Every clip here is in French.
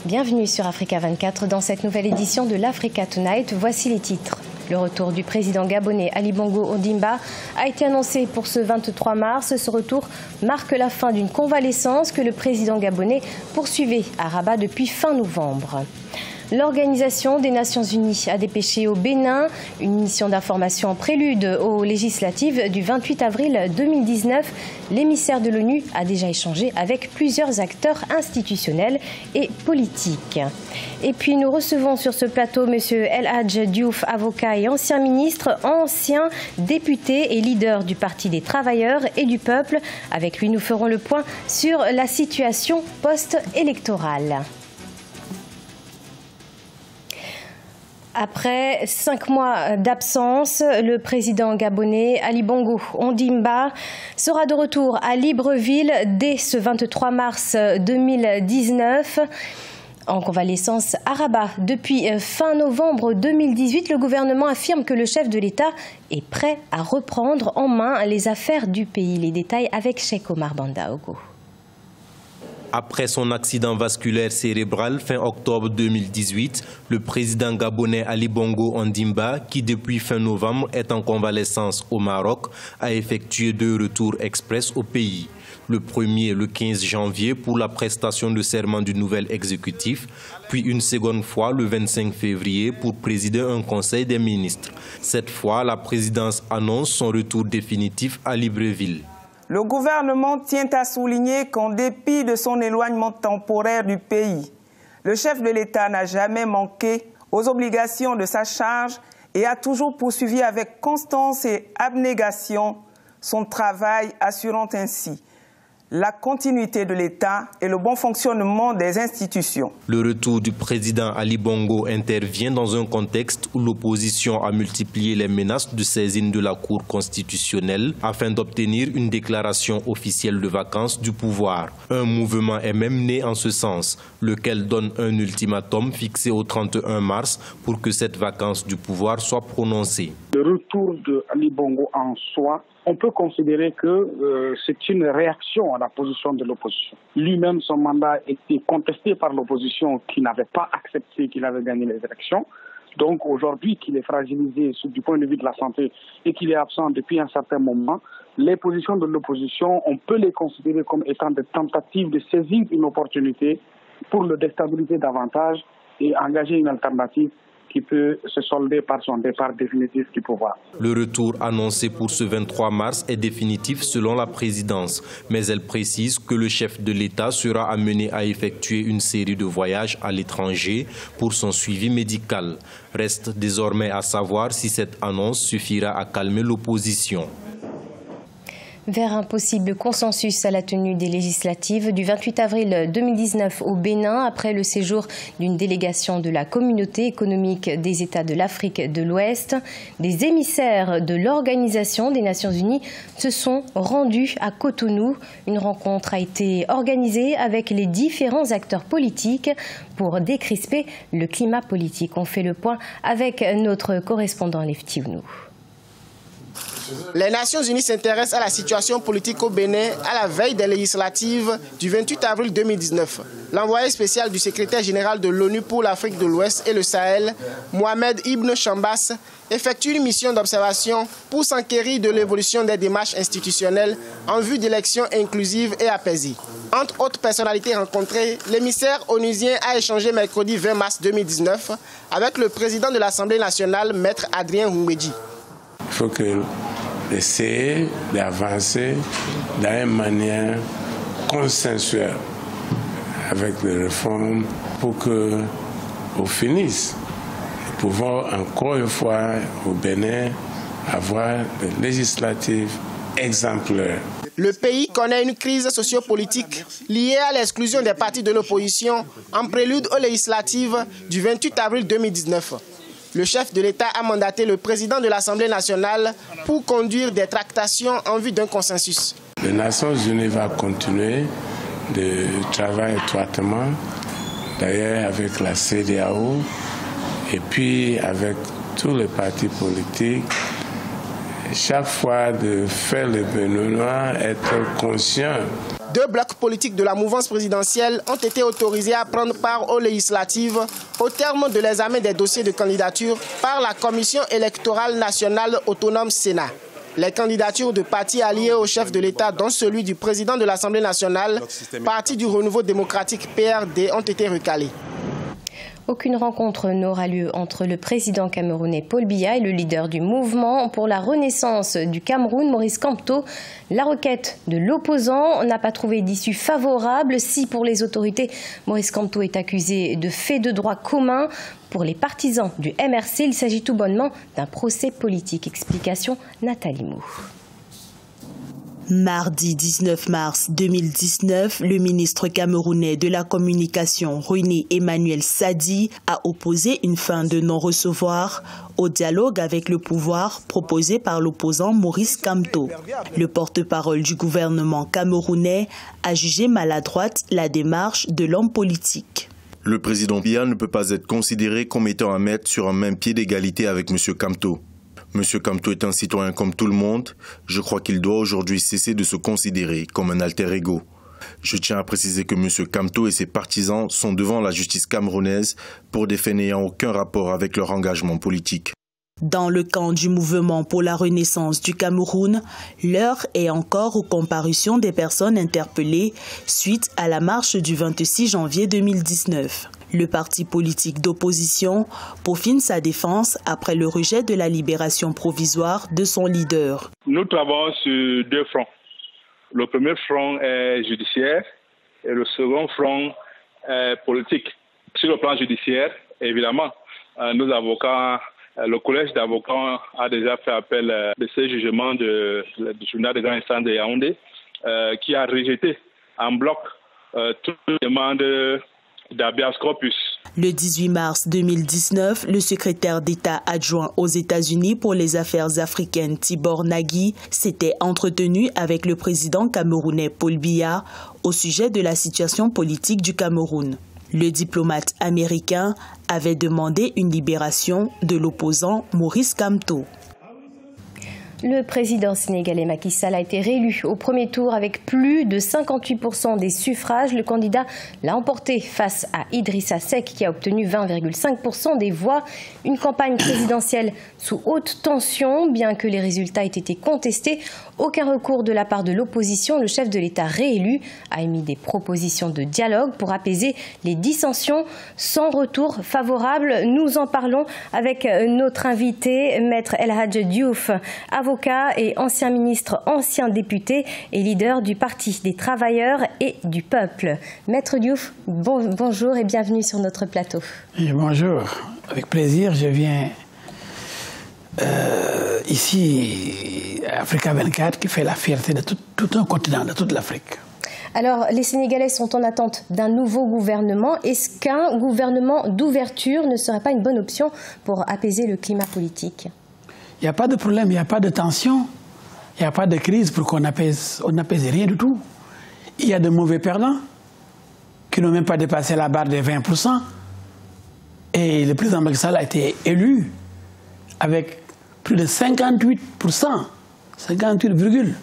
Bienvenue sur Africa 24 dans cette nouvelle édition de l'Africa Tonight. Voici les titres. Le retour du président gabonais Ali Bongo Ondimba a été annoncé pour ce 23 mars. Ce retour marque la fin d'une convalescence que le président gabonais poursuivait à Rabat depuis fin novembre. L'Organisation des Nations Unies a dépêché au Bénin une mission d'information en prélude aux législatives du 28 avril 2019. L'émissaire de l'ONU a déjà échangé avec plusieurs acteurs institutionnels et politiques. Et puis nous recevons sur ce plateau M. El Hadj Diouf, avocat et ancien ministre, ancien député et leader du Parti des travailleurs et du peuple. Avec lui, nous ferons le point sur la situation post-électorale. Après 5 mois d'absence, le président gabonais Ali Bongo Ondimba sera de retour à Libreville dès ce 23 mars 2019. En convalescence à Rabat depuis fin novembre 2018, le gouvernement affirme que le chef de l'État est prêt à reprendre en main les affaires du pays. Les détails avec Cheikh Omar Bandaogo. Après son accident vasculaire cérébral fin octobre 2018, le président gabonais Ali Bongo Ondimba, qui depuis fin novembre est en convalescence au Maroc, a effectué 2 retours express au pays. Le premier le 15 janvier pour la prestation de serment du nouvel exécutif, puis une seconde fois le 25 février pour présider un conseil des ministres. Cette fois, la présidence annonce son retour définitif à Libreville. Le gouvernement tient à souligner qu'en dépit de son éloignement temporaire du pays, le chef de l'État n'a jamais manqué aux obligations de sa charge et a toujours poursuivi avec constance et abnégation son travail, assurant ainsi la continuité de l'État et le bon fonctionnement des institutions. Le retour du président Ali Bongo intervient dans un contexte où l'opposition a multiplié les menaces de saisine de la Cour constitutionnelle afin d'obtenir une déclaration officielle de vacance du pouvoir. Un mouvement est même né en ce sens, lequel donne un ultimatum fixé au 31 mars pour que cette vacance du pouvoir soit prononcée. Le retour de Ali Bongo en soi, on peut considérer que c'est une réaction à la position de l'opposition. Lui-même, son mandat a été contesté par l'opposition qui n'avait pas accepté qu'il avait gagné les élections. Donc aujourd'hui qu'il est fragilisé du point de vue de la santé et qu'il est absent depuis un certain moment, les positions de l'opposition, on peut les considérer comme étant des tentatives de saisir une opportunité pour le déstabiliser davantage et engager une alternative qui peut se solder par son départ définitif du pouvoir. Le retour annoncé pour ce 23 mars est définitif selon la présidence, mais elle précise que le chef de l'État sera amené à effectuer une série de voyages à l'étranger pour son suivi médical. Reste désormais à savoir si cette annonce suffira à calmer l'opposition. Vers un possible consensus à la tenue des législatives du 28 avril 2019 au Bénin, après le séjour d'une délégation de la Communauté économique des États de l'Afrique de l'Ouest, des émissaires de l'Organisation des Nations Unies se sont rendus à Cotonou. Une rencontre a été organisée avec les différents acteurs politiques pour décrisper le climat politique. On fait le point avec notre correspondant Lefty Ounou. Les Nations Unies s'intéressent à la situation politique au Bénin à la veille des législatives du 28 avril 2019. L'envoyé spécial du secrétaire général de l'ONU pour l'Afrique de l'Ouest et le Sahel, Mohamed Ibn Chambas, effectue une mission d'observation pour s'enquérir de l'évolution des démarches institutionnelles en vue d'élections inclusives et apaisées. Entre autres personnalités rencontrées, l'émissaire onusien a échangé mercredi 20 mars 2019 avec le président de l'Assemblée nationale, Maître Adrien Goumbedji. Il faut essayer d'avancer d'une manière consensuelle avec les réformes pour qu'on finisse. Nous pouvons encore une fois au Bénin avoir des législatives exemplaires. Le pays connaît une crise sociopolitique liée à l'exclusion des partis de l'opposition en prélude aux législatives du 28 avril 2019. Le chef de l'État a mandaté le président de l'Assemblée nationale pour conduire des tractations en vue d'un consensus. Les Nations Unies vont continuer de travailler étroitement, d'ailleurs avec la CEDEAO et puis avec tous les partis politiques. Chaque fois de faire le Béninois être conscient 2 blocs politiques de la mouvance présidentielle ont été autorisés à prendre part aux législatives au terme de l'examen des dossiers de candidature par la Commission électorale nationale autonome Sénat. Les candidatures de partis alliés au chef de l'État, dont celui du président de l'Assemblée nationale, Parti du Renouveau démocratique PRD, ont été recalées. Aucune rencontre n'aura lieu entre le président camerounais Paul Biya et le leader du mouvement pour la renaissance du Cameroun, Maurice Kamto. La requête de l'opposant n'a pas trouvé d'issue favorable. Si pour les autorités, Maurice Kamto est accusé de faits de droit commun, pour les partisans du MRC, il s'agit tout bonnement d'un procès politique. Explication Nathalie Mou. Mardi 19 mars 2019, le ministre camerounais de la communication, René Emmanuel Sadi, a opposé une fin de non-recevoir au dialogue avec le pouvoir proposé par l'opposant Maurice Kamto. Le porte-parole du gouvernement camerounais a jugé maladroite la démarche de l'homme politique. Le président Biya ne peut pas être considéré comme étant à mettre sur un même pied d'égalité avec M. Kamto. M. Kamto est un citoyen comme tout le monde. Je crois qu'il doit aujourd'hui cesser de se considérer comme un alter ego. Je tiens à préciser que M. Kamto et ses partisans sont devant la justice camerounaise pour des faits n'ayant aucun rapport avec leur engagement politique. Dans le camp du mouvement pour la renaissance du Cameroun, l'heure est encore aux comparutions des personnes interpellées suite à la marche du 26 janvier 2019. Le parti politique d'opposition peaufine sa défense après le rejet de la libération provisoire de son leader. Nous travaillons sur 2 fronts. Le premier front est judiciaire et le second front est politique. Sur le plan judiciaire, évidemment, nos avocats, le collège d'avocats a déjà fait appel de ces jugements du tribunal des grandes instances de Yaoundé qui a rejeté en bloc toute demande d'habeas corpus. Le 18 mars 2019, le secrétaire d'État adjoint aux États-Unis pour les affaires africaines, Tibor Nagy, s'était entretenu avec le président camerounais Paul Biya au sujet de la situation politique du Cameroun. Le diplomate américain avait demandé une libération de l'opposant Maurice Kamto. Le président sénégalais Macky Sall a été réélu au premier tour avec plus de 58% des suffrages. Le candidat l'a emporté face à Idrissa Seck qui a obtenu 20,5% des voix. Une campagne présidentielle sous haute tension. Bien que les résultats aient été contestés, aucun recours de la part de l'opposition. Le chef de l'État réélu a émis des propositions de dialogue pour apaiser les dissensions sans retour favorable. Nous en parlons avec notre invité, Maître El Hadj Diouf, avocat et ancien ministre, ancien député et leader du Parti des travailleurs et du peuple. Maître Diouf, bonjour et bienvenue sur notre plateau. Bonjour, avec plaisir, je viens ici à Africa 24 qui fait la fierté de tout un continent, de toute l'Afrique. Alors, les Sénégalais sont en attente d'un nouveau gouvernement. Est-ce qu'un gouvernement d'ouverture ne serait pas une bonne option pour apaiser le climat politique ? Il n'y a pas de problème, il n'y a pas de tension, il n'y a pas de crise pour qu'on n'apaise rien du tout. Il y a de mauvais perdants qui n'ont même pas dépassé la barre des 20%. Et le président Macky Sall a été élu avec plus de 58%, 58,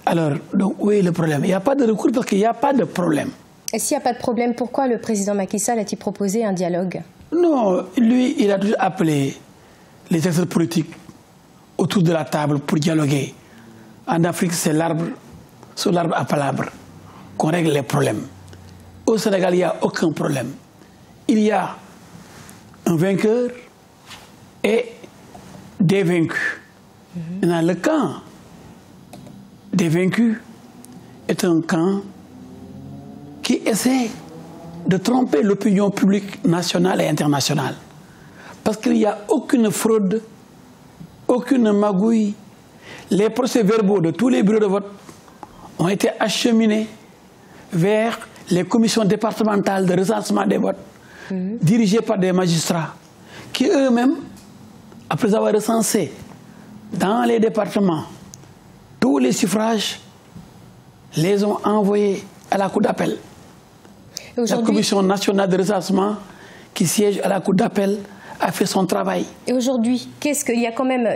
alors, donc, où est le problème? Il n'y a pas de recours parce qu'il n'y a pas de problème. Et s'il n'y a pas de problème, pourquoi le président Macky Sall a-t-il proposé un dialogue? Non, lui, il a toujours appelé les acteurs politiques autour de la table pour dialoguer. En Afrique, c'est sur l'arbre à palabres qu'on règle les problèmes. Au Sénégal, il n'y a aucun problème. Il y a un vainqueur et des vaincus. Dans le camp des vaincus est un camp qui essaie de tromper l'opinion publique nationale et internationale. Parce qu'il n'y a aucune fraude, aucune magouille. Les procès-verbaux de tous les bureaux de vote ont été acheminés vers les commissions départementales de recensement des votes, dirigées par des magistrats, qui eux-mêmes, après avoir recensé dans les départements tous les suffrages, les ont envoyés à la Cour d'appel. La Commission nationale de recensement qui siège à la Cour d'appel a fait son travail. Et aujourd'hui, qu'est-ce qu'il y a quand même,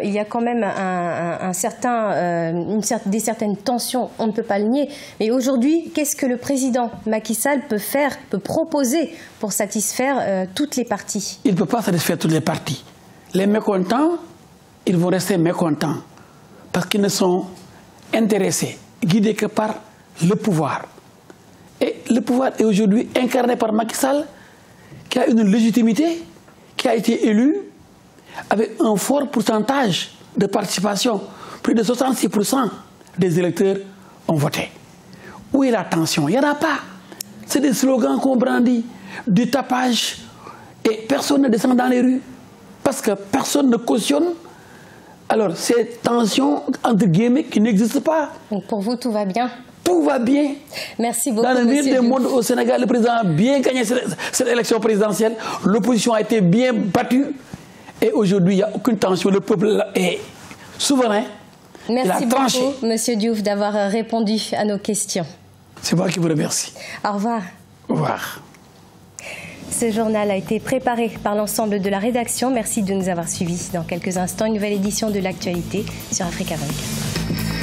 des certaines tensions, on ne peut pas le nier. Mais aujourd'hui, qu'est-ce que le président Macky Sall peut proposer pour satisfaire toutes les parties? Il ne peut pas satisfaire toutes les parties. Les mécontents, ils vont rester mécontents parce qu'ils ne sont intéressés, guidés que par le pouvoir. Et le pouvoir est aujourd'hui incarné par Macky Sall, qui a une légitimité, qui a été élu avec un fort pourcentage de participation. Plus de 66% des électeurs ont voté. Où est la tension? Il n'y en a pas. C'est des slogans qu'on brandit, du tapage, et personne ne descend dans les rues parce que personne ne cautionne. Alors, ces tensions, entre guillemets, qui n'existent pas. Donc pour vous, tout va bien? Tout va bien. Merci beaucoup. Dans le milieu des mondes au Sénégal, le président a bien gagné cette élection présidentielle. L'opposition a été bien battue. Et aujourd'hui, il n'y a aucune tension. Le peuple est souverain. Merci beaucoup, Monsieur Diouf, d'avoir répondu à nos questions. C'est moi qui vous remercie. Au revoir. Au revoir. Ce journal a été préparé par l'ensemble de la rédaction. Merci de nous avoir suivis. Dans quelques instants, une nouvelle édition de l'actualité sur Africa 24.